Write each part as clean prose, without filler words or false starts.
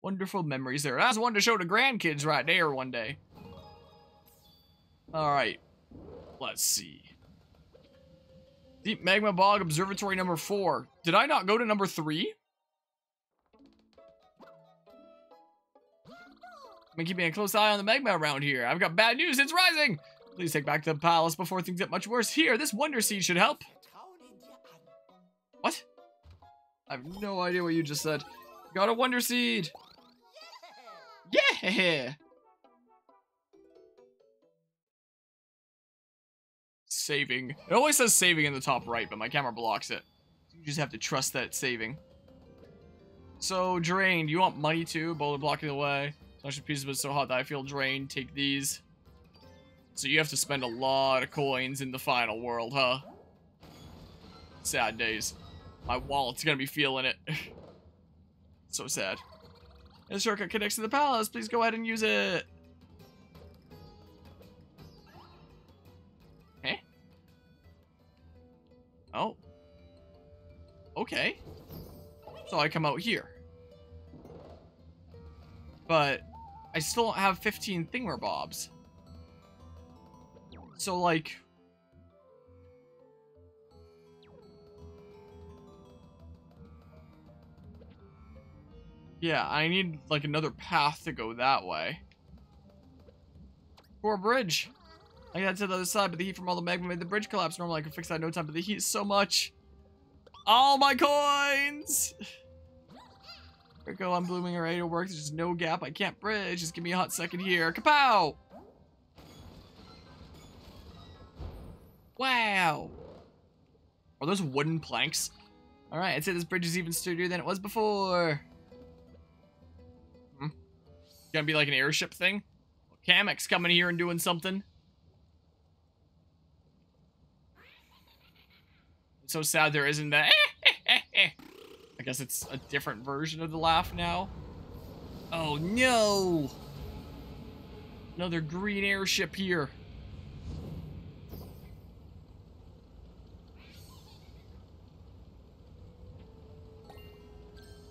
Wonderful memories there. That's one to show to grandkids right there one day. Alright. Let's see. Deep Magma Bog Observatory number 4. Did I not go to number 3? I'm keeping a close eye on the magma around here. I've got bad news, it's rising! Please take back to the palace before things get much worse. Here, this Wonder Seed should help. What? I have no idea what you just said. Got a Wonder Seed! Yeah! Saving. It always says saving in the top right, but my camera blocks it. You just have to trust that it's saving. So, drained. You want money too? Boulder blocking the way. Such a piece of it so hot that I feel drained. Take these. So you have to spend a lot of coins in the final world, huh? Sad days. My wallet's gonna be feeling it. So sad. This shortcut connects to the palace. Please go ahead and use it. Eh? Oh. Okay. So I come out here. But I still don't have 15 thingamabobs. So, like... yeah, I need, like, another path to go that way. Or a bridge. I got to the other side, but the heat from all the magma made the bridge collapse. Normally I could fix that in no time, but the heat is so much. All my coins! There we go, I'm blooming ready to work. There's just no gap. I can't bridge. Just give me a hot second here. Kapow! Wow. Are those wooden planks? Alright, I'd say this bridge is even sturdier than it was before. Gonna be like an airship thing? Kamek's coming here and doing something. It's so sad there isn't that. I guess it's a different version of the laugh now. Oh no! Another green airship here.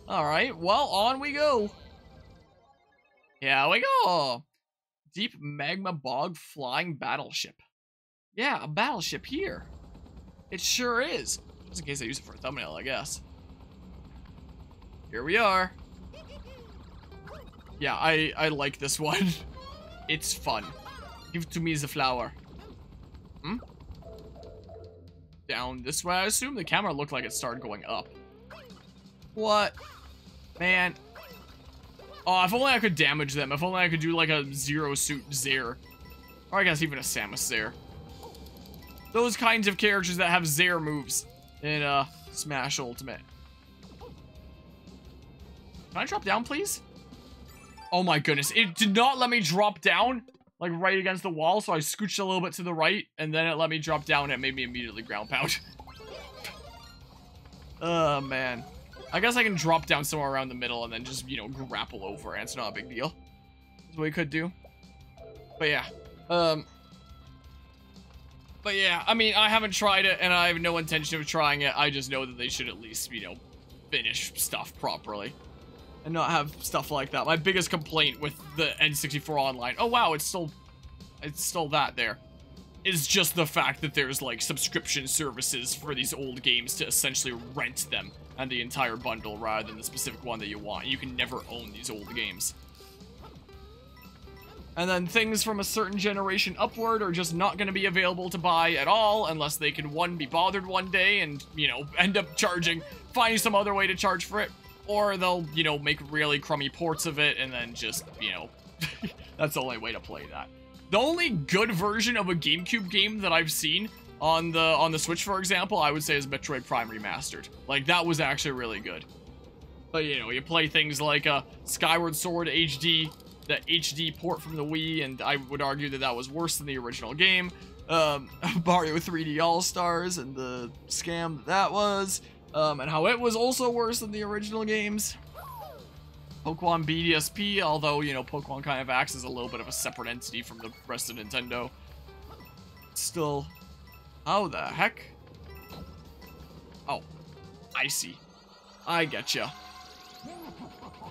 Alright, well, on we go. Here we go. Deep Magma Bog Flying Battleship. Yeah, a battleship here. It sure is. Just in case I use it for a thumbnail, I guess. Here we are. Yeah, I like this one. It's fun. Give to me the flower. Hmm? Down this way, I assume. The camera looked like it started going up. What? Man. Oh, if only I could damage them. If only I could do like a Zero Suit Zare. Or I guess even a Samus Zare. Those kinds of characters that have Zare moves in Smash Ultimate. Can I drop down, please? Oh my goodness. It did not let me drop down, like right against the wall, so I scooched a little bit to the right, and then it let me drop down, and it made me immediately ground pound. Oh, man. I guess I can drop down somewhere around the middle and then just, you know, grapple over, and it's not a big deal. That's what we could do. But yeah. But yeah, I mean, I haven't tried it, and I have no intention of trying it. I just know that they should at least, you know, finish stuff properly. And not have stuff like that. My biggest complaint with the N64 Online, oh wow, it's still that there, is just the fact that there's like subscription services for these old games to essentially rent them and the entire bundle rather than the specific one that you want. You can never own these old games. And then things from a certain generation upward are just not going to be available to buy at all unless they can, one, be bothered one day and, you know, end up finding some other way to charge for it. Or they'll, you know, make really crummy ports of it and then just, you know, that's the only way to play that. The only good version of a GameCube game that I've seen on the Switch, for example, I would say is Metroid Prime Remastered. Like, that was actually really good. But, you know, you play things like Skyward Sword HD, the HD port from the Wii, and I would argue that that was worse than the original game. Mario 3D All-Stars and the scam that was. And how it was also worse than the original games. Pokemon BDSP, although, you know, Pokemon kind of acts as a little bit of a separate entity from the rest of Nintendo. Still, how the heck? Oh, I see. I getcha.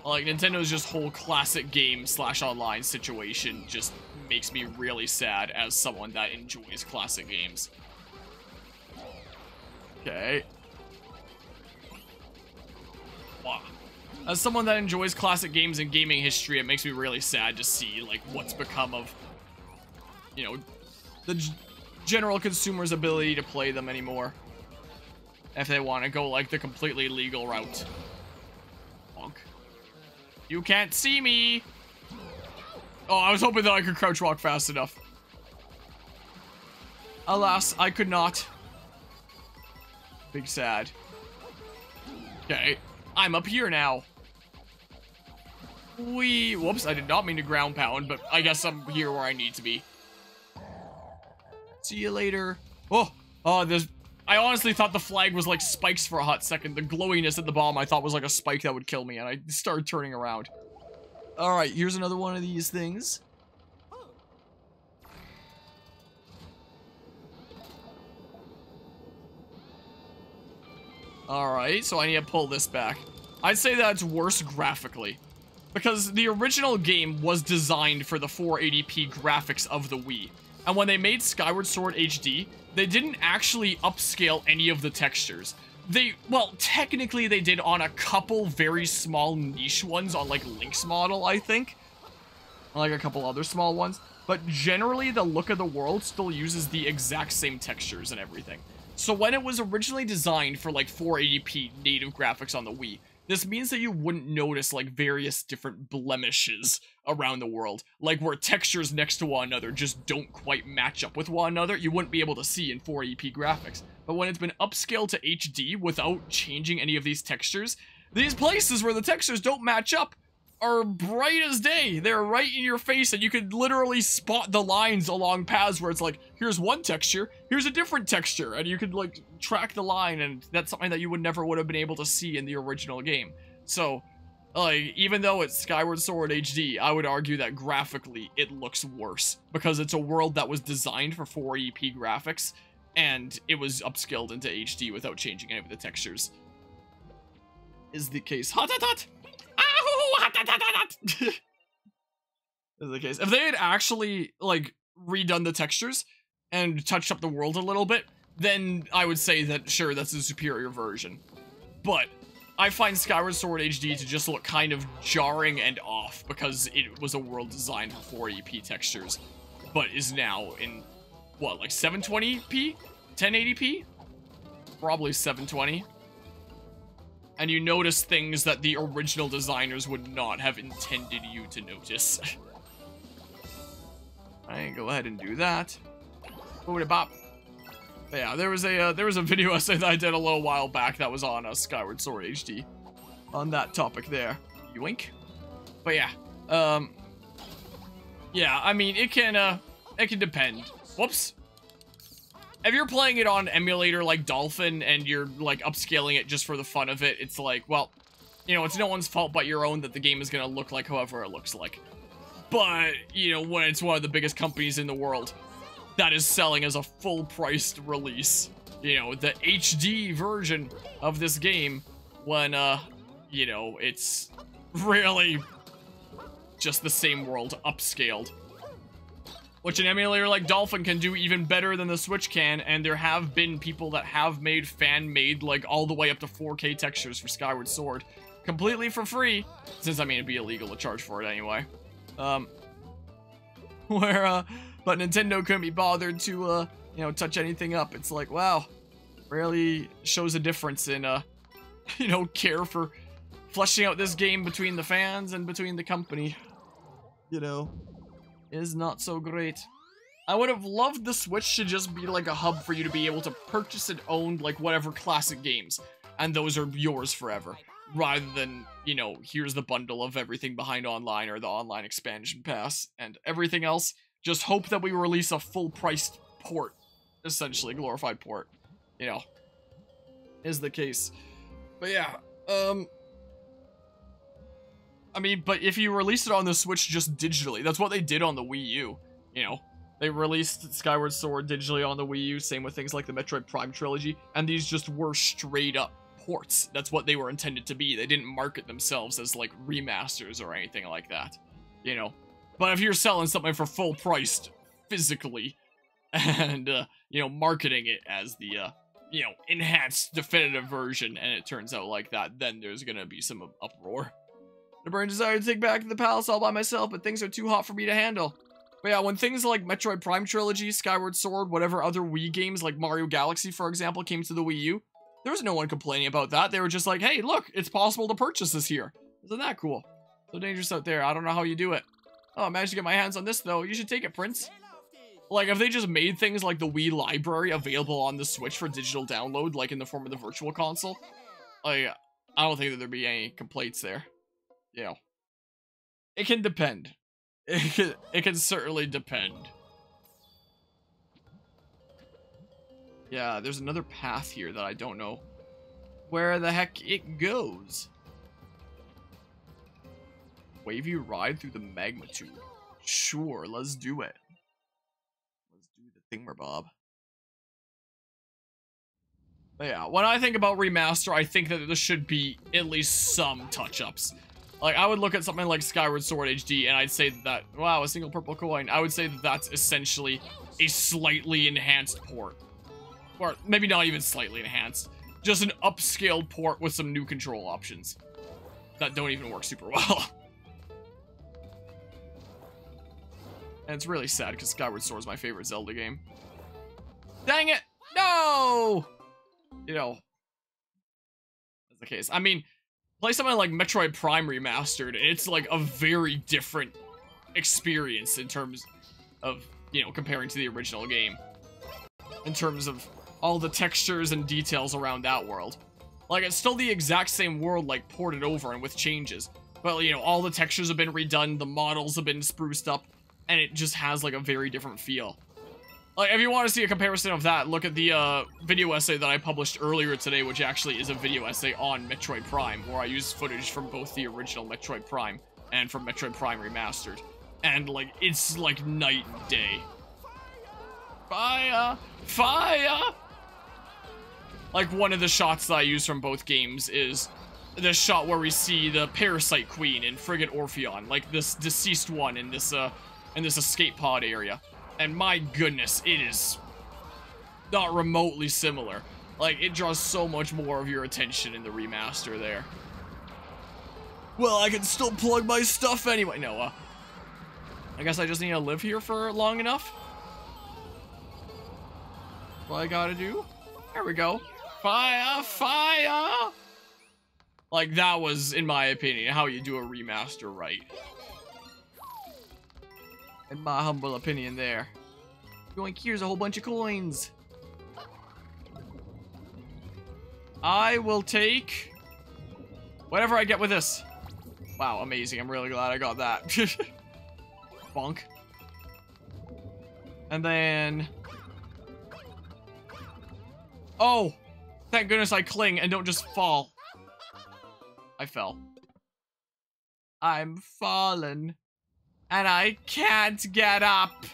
Like, Nintendo's just whole classic game / online situation just makes me really sad as someone that enjoys classic games. Okay. Wow. As someone that enjoys classic games and gaming history, it makes me really sad to see, like, what's become of, you know, the general consumer's ability to play them anymore. If they want to go, like, the completely legal route. Bonk. You can't see me! Oh, I was hoping that I could crouch walk fast enough. Alas, I could not. Big sad. Okay, I'm up here now. Whoops, I did not mean to ground pound, but I guess I'm here where I need to be. See you later. Oh, I honestly thought the flag was like spikes for a hot second. The glowiness at the bottom I thought was like a spike that would kill me, and I started turning around. Alright, here's another one of these things. Alright, so I need to pull this back. I'd say that's worse graphically. Because the original game was designed for the 480p graphics of the Wii. And when they made Skyward Sword HD, they didn't actually upscale any of the textures. Well, technically they did on a couple very small niche ones on, like, Link's model, I think. Like a couple other small ones. But generally, the look of the world still uses the exact same textures and everything. So when it was originally designed for, like, 480p native graphics on the Wii, this means that you wouldn't notice, like, various different blemishes around the world. Like, where textures next to one another just don't quite match up with one another, you wouldn't be able to see in 480p graphics. But when it's been upscaled to HD without changing any of these textures, these places where the textures don't match up are bright as day. They're right in your face, and you could literally spot the lines along paths where it's like, here's one texture, here's a different texture, and you could, like, track the line, and that's something that you would have been able to see in the original game. So, like, even though it's Skyward Sword HD, I would argue that graphically it looks worse, because it's a world that was designed for 480p graphics, and it was upscaled into HD without changing any of the textures. Is the case. Hot, hot, hot! Is the case. If they had actually, like, redone the textures and touched up the world a little bit, then I would say that, sure, that's a superior version. But I find Skyward Sword HD to just look kind of jarring and off because it was a world designed for 480p textures, but is now in, what, like 720p? 1080p? Probably 720. And you notice things that the original designers would not have intended you to notice. Alright, go ahead and do that. Bop. But yeah, there was a video essay that I did a little while back that was on Skyward Sword HD. On that topic there. Yoink. But yeah. Yeah, I mean, it can depend. Whoops. If you're playing it on emulator like Dolphin and you're, like, upscaling it just for the fun of it, it's like, well, you know, it's no one's fault but your own that the game is gonna look like however it looks like. But, you know, when it's one of the biggest companies in the world that is selling as a full-priced release, you know, the HD version of this game, when, you know, it's really just the same world upscaled. Which an emulator like Dolphin can do even better than the Switch can, and there have been people that have made fan-made, like, all the way up to 4K textures for Skyward Sword. Completely for free, since, I mean, it'd be illegal to charge for it anyway. But Nintendo couldn't be bothered to, you know, touch anything up. It's like, wow, really shows a difference in, you know, care for fleshing out this game between the fans and between the company. You know. Is not so great. I would have loved the Switch to just be like a hub for you to be able to purchase and own like whatever classic games, and those are yours forever, rather than, you know, here's the bundle of everything behind online or the online expansion pass, and everything else, just hope that we release a full-priced port, essentially, glorified port, you know, is the case. But yeah, I mean, but if you release it on the Switch just digitally, that's what they did on the Wii U, you know? They released Skyward Sword digitally on the Wii U, same with things like the Metroid Prime trilogy, and these just were straight up ports. That's what they were intended to be. They didn't market themselves as, like, remasters or anything like that, you know. But if you're selling something for full priced physically and, you know, marketing it as the, you know, enhanced definitive version, and it turns out like that, then there's gonna be some uproar. The burning desire to take back the palace all by myself, but things are too hot for me to handle. But yeah, when things like Metroid Prime Trilogy, Skyward Sword, whatever other Wii games like Mario Galaxy, for example, came to the Wii U, there was no one complaining about that. They were just like, hey, look, it's possible to purchase this here. Isn't that cool? So dangerous out there. I don't know how you do it. Oh, I managed to get my hands on this, though. You should take it, Prince. Like, if they just made things like the Wii library available on the Switch for digital download, like in the form of the Virtual Console, like, I don't think that there'd be any complaints there. You know, it can depend. It can certainly depend. Yeah, there's another path here that I don't know where the heck it goes. Wavy ride through the magma tube. Sure, let's do it. Let's do the thingamabob. But yeah, when I think about remaster, I think that there should be at least some touch-ups. Like, I would look at something like Skyward Sword HD, and I'd say that, wow, a single purple coin. I would say that that's essentially a slightly enhanced port. Or maybe not even slightly enhanced. Just an upscaled port with some new control options that don't even work super well. And it's really sad, because Skyward Sword is my favorite Zelda game. Dang it! No! You know, that's the case. I mean, play something like Metroid Prime Remastered, and it's like a very different experience in terms of, you know, comparing to the original game. In terms of all the textures and details around that world. Like, it's still the exact same world, like, ported over and with changes. But, you know, all the textures have been redone, the models have been spruced up, and it just has, like, a very different feel. Like, if you want to see a comparison of that, look at the video essay that I published earlier today, which actually is a video essay on Metroid Prime, where I used footage from both the original Metroid Prime and from Metroid Prime Remastered. And, like, it's, like, night and day. Fire! Fire! Like, one of the shots that I use from both games is the shot where we see the Parasite Queen in Frigate Orpheon, like this deceased one in this escape pod area. And my goodness, it is not remotely similar. Like, it draws so much more of your attention in the remaster there. Well, I can still plug my stuff anyway. No, I guess I just need to live here for long enough. What I gotta do? There we go. Fire, fire! Like, that was, in my opinion, how you do a remaster right. In my humble opinion there. Yoink, here's a whole bunch of coins. I will take whatever I get with this. Wow, amazing. I'm really glad I got that. Bonk. And then... oh! Thank goodness I cling and don't just fall. I fell. I'm fallen. And I can't get up.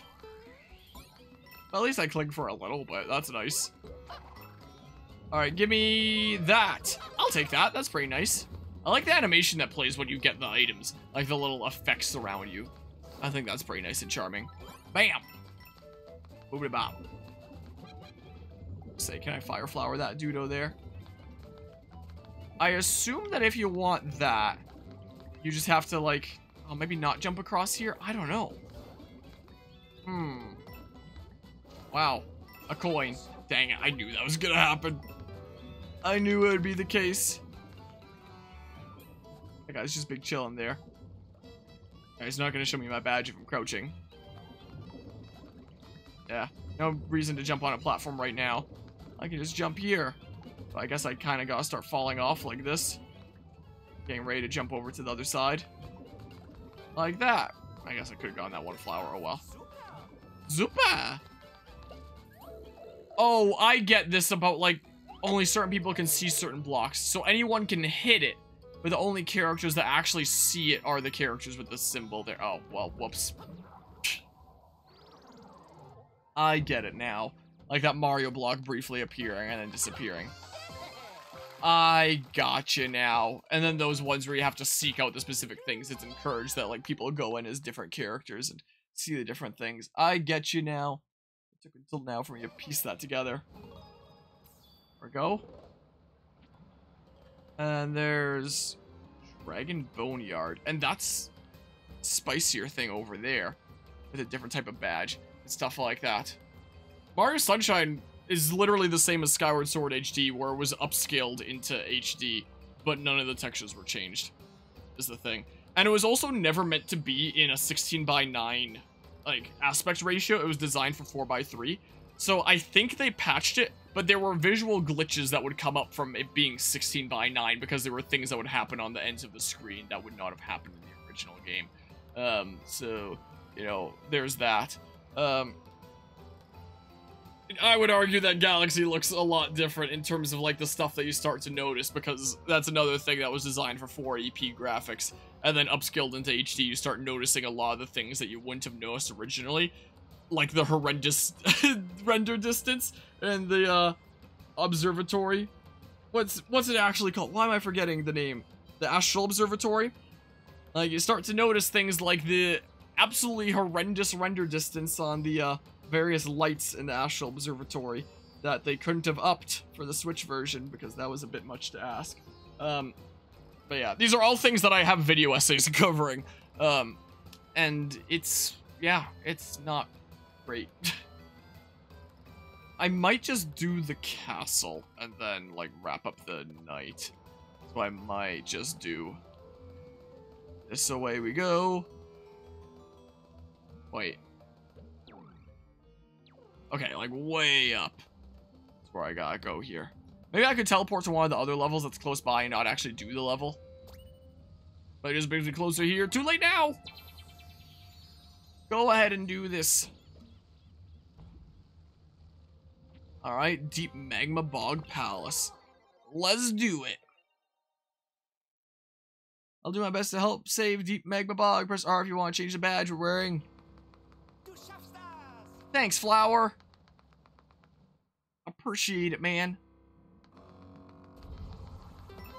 Well, at least I cling for a little bit. That's nice. Alright, give me that. I'll take that. That's pretty nice. I like the animation that plays when you get the items. Like the little effects around you. I think that's pretty nice and charming. Bam! Boobity-bop. Say, can I fire flower that dudo there? I assume that if you want that, you just have to, like, oh, maybe not jump across here? I don't know. Wow. A coin. Dang it, I knew that was gonna happen. I knew it would be the case. That guy's just big chilling there. He's not gonna show me my badge if I'm crouching. Yeah, no reason to jump on a platform right now. I can just jump here. But I guess I kind of gotta start falling off like this. Getting ready to jump over to the other side. Like that. I guess I could have gotten that one flower, oh well. Zupa! Oh, I get this about, like, only certain people can see certain blocks. So anyone can hit it, but the only characters that actually see it are the characters with the symbol there. Oh, well, whoops. I get it now. Like that Mario block briefly appearing and then disappearing. I gotcha now. And then those ones where you have to seek out the specific things, it's encouraged that like people go in as different characters and see the different things. I get you now. It took until now for me to piece that together. There we go. And there's Dragon Boneyard. And that's a spicier thing over there. With a different type of badge. And stuff like that. Mario Sunshine is literally the same as Skyward Sword HD, where it was upscaled into HD, but none of the textures were changed, is the thing. And it was also never meant to be in a 16:9, like, aspect ratio. It was designed for 4:3. So I think they patched it, but there were visual glitches that would come up from it being 16:9 because there were things that would happen on the ends of the screen that would not have happened in the original game. So, you know, there's that. I would argue that Galaxy looks a lot different in terms of like the stuff that you start to notice, because that's another thing that was designed for 480p graphics and then upscaled into HD. You start noticing a lot of the things that you wouldn't have noticed originally, like the horrendous render distance and the observatory. What's it actually called? Why am I forgetting the name? The Astral Observatory? Like, you start to notice things like the absolutely horrendous render distance on the various lights in the Astral Observatory that they couldn't have upped for the Switch version because that was a bit much to ask. But yeah, these are all things that I have video essays covering. And it's not great. I might just do the castle and then like wrap up the night. So I might just do this. Away we go. Wait. Okay, like way up. That's where I gotta go here. Maybe I could teleport to one of the other levels that's close by and not actually do the level. But it just brings me closer here. Too late now! Go ahead and do this. Alright, Deep Magma Bog Palace. Let's do it. I'll do my best to help save Deep Magma Bog. Press R if you want to change the badge we're wearing. Thanks, Flower. Appreciate it, man.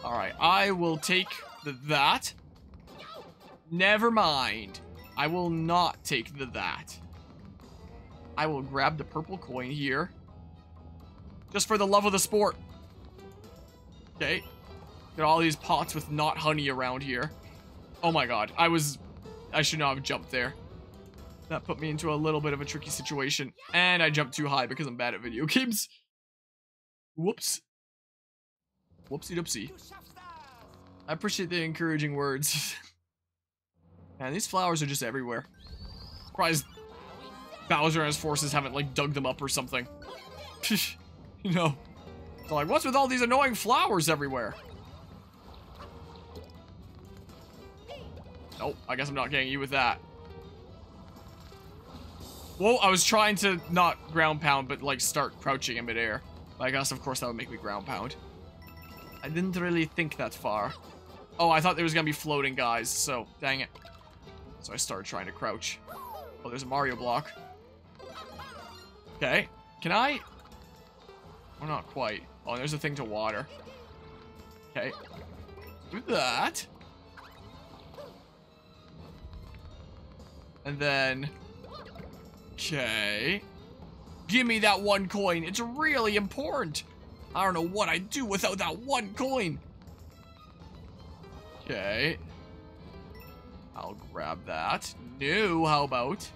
Alright, I will take that. Never mind. I will not take that. I will grab the purple coin here. Just for the love of the sport. Okay. Got all these pots with not honey around here. Oh my god. I should not have jumped there. That put me into a little bit of a tricky situation. And I jumped too high because I'm bad at video games. Whoops. Whoopsie doopsie. I appreciate the encouraging words. Man, these flowers are just everywhere. Surprised Bowser and his forces haven't, like, dug them up or something. You know. So, like, what's with all these annoying flowers everywhere? Nope, I guess I'm not getting you with that. Whoa, I was trying to not ground pound, but like start crouching in midair. But I guess, of course, that would make me ground pound. I didn't really think that far. Oh, I thought there was gonna be floating guys, so dang it. So I started trying to crouch. Oh, there's a Mario block. Okay, can I? Oh, not quite. Oh, there's a thing to water. Okay, do that. And then... Okay. Give me that one coin. It's really important. I don't know what I'd do without that one coin. Okay. I'll grab that. No, how about...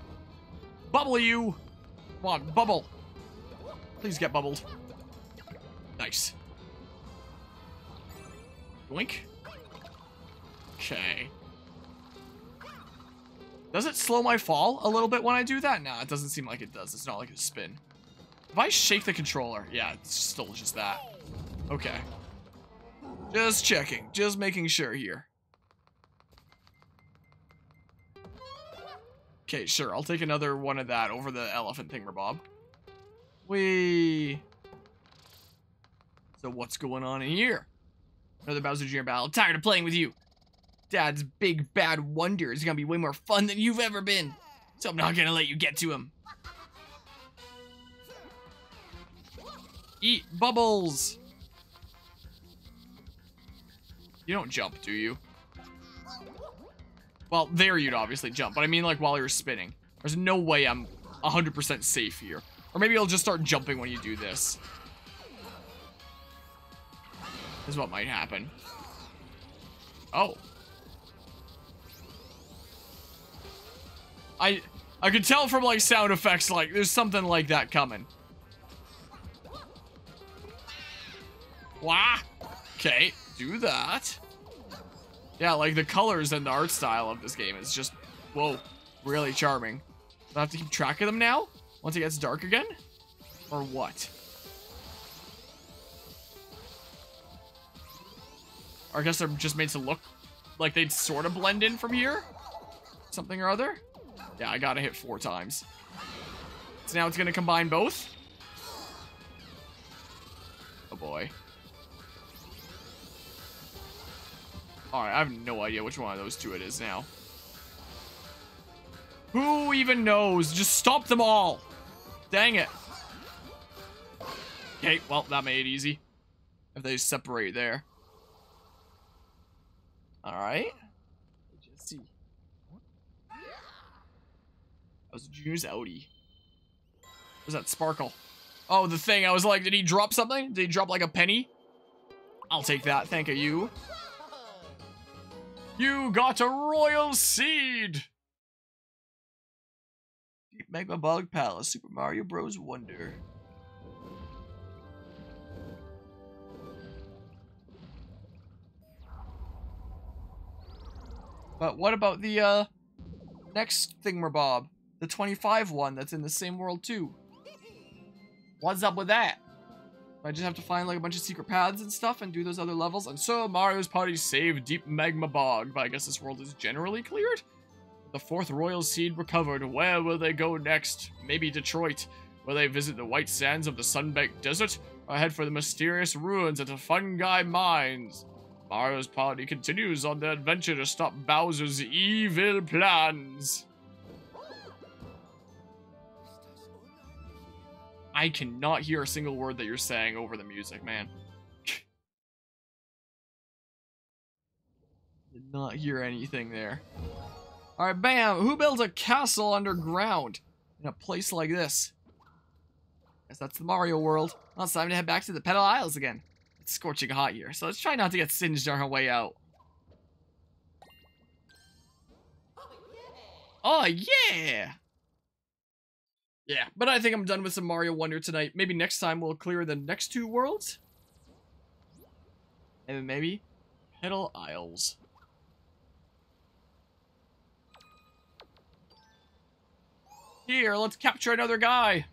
Bubble you! Come on, bubble. Please get bubbled. Nice. Boink. Okay. Does it slow my fall a little bit when I do that? Nah, it doesn't seem like it does. It's not like a spin. If I shake the controller, yeah, it's still just that. Okay. Just checking. Just making sure here. Okay, sure. I'll take another one of that over the elephant thingamabob. Whee! So what's going on in here? Another Bowser Jr. battle. I'm tired of playing with you. Dad's big bad wonder is gonna be way more fun than you've ever been. So I'm not gonna let you get to him. Eat bubbles. You don't jump, do you? Well, there you'd obviously jump, but I mean like while you're spinning. There's no way I'm 100% safe here. Or maybe I'll just start jumping when you do this. This is what might happen. Oh. I could tell from like sound effects like there's something like that coming. Wah! Okay, do that. Yeah, like the colors and the art style of this game is just, whoa, really charming. Do I have to keep track of them now? Once it gets dark again? Or what? Or I guess they're just made to look like they'd sort of blend in from here? Something or other? Yeah, I gotta hit 4 times. So now it's gonna combine both? Oh boy. Alright, I have no idea which one of those two it is now. Who even knows? Just stop them all! Dang it. Okay, well, that made it easy. If they separate there. Alright. Let's see. That was Junior's Audi. What was that sparkle? Oh, the thing. I was like, did he drop something? Did he drop like a penny? I'll take that, thank you. You got a royal seed! Deep Magma Bog Palace, Super Mario Bros. Wonder. But what about the, next thingamabob? The 25 one that's in the same world too? What's up with that? I just have to find like a bunch of secret paths and stuff and do those other levels. And so Mario's party saved Deep Magma Bog, but I guess this world is generally cleared? The 4th royal seed recovered. Where will they go next? Maybe Detroit. Will they visit the white sands of the Sunbaked Desert? Or head for the mysterious ruins at the Fungi Mines? Mario's party continues on their adventure to stop Bowser's evil plans. I cannot hear a single word that you're saying over the music, man. Did not hear anything there. Alright, bam! Who builds a castle underground in a place like this? Guess that's the Mario world. Well, it's time to head back to the Petal Isles again. It's scorching hot here, so let's try not to get singed on our way out. Oh, yeah! Yeah, but I think I'm done with some Mario Wonder tonight. Maybe next time we'll clear the next 2 worlds? And maybe Petal Isles. Here, let's capture another guy.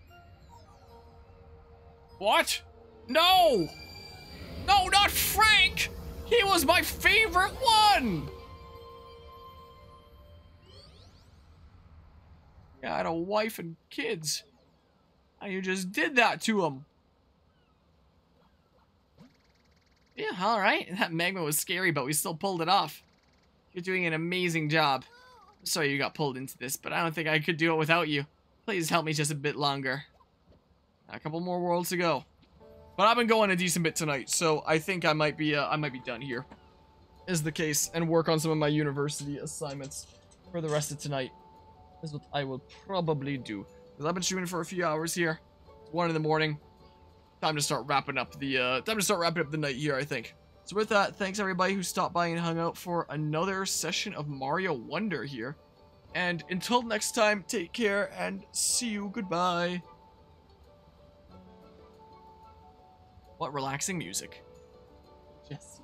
What? No! No, not Frank! He was my favorite one! Yeah, I had a wife and kids. And you just did that to him. Yeah, alright. That magma was scary, but we still pulled it off. You're doing an amazing job. Sorry you got pulled into this, but I don't think I could do it without you. Please help me just a bit longer. A couple more worlds to go. But I've been going a decent bit tonight, so I think I might be done here. Is the case, and work on some of my university assignments for the rest of tonight. This is what I will probably do. Because I've been streaming for a few hours here. It's 1 in the morning. Time to start wrapping up the night here, I think. So with that, thanks everybody who stopped by and hung out for another session of Mario Wonder here. And until next time, take care and see you. Goodbye. What relaxing music. Yes.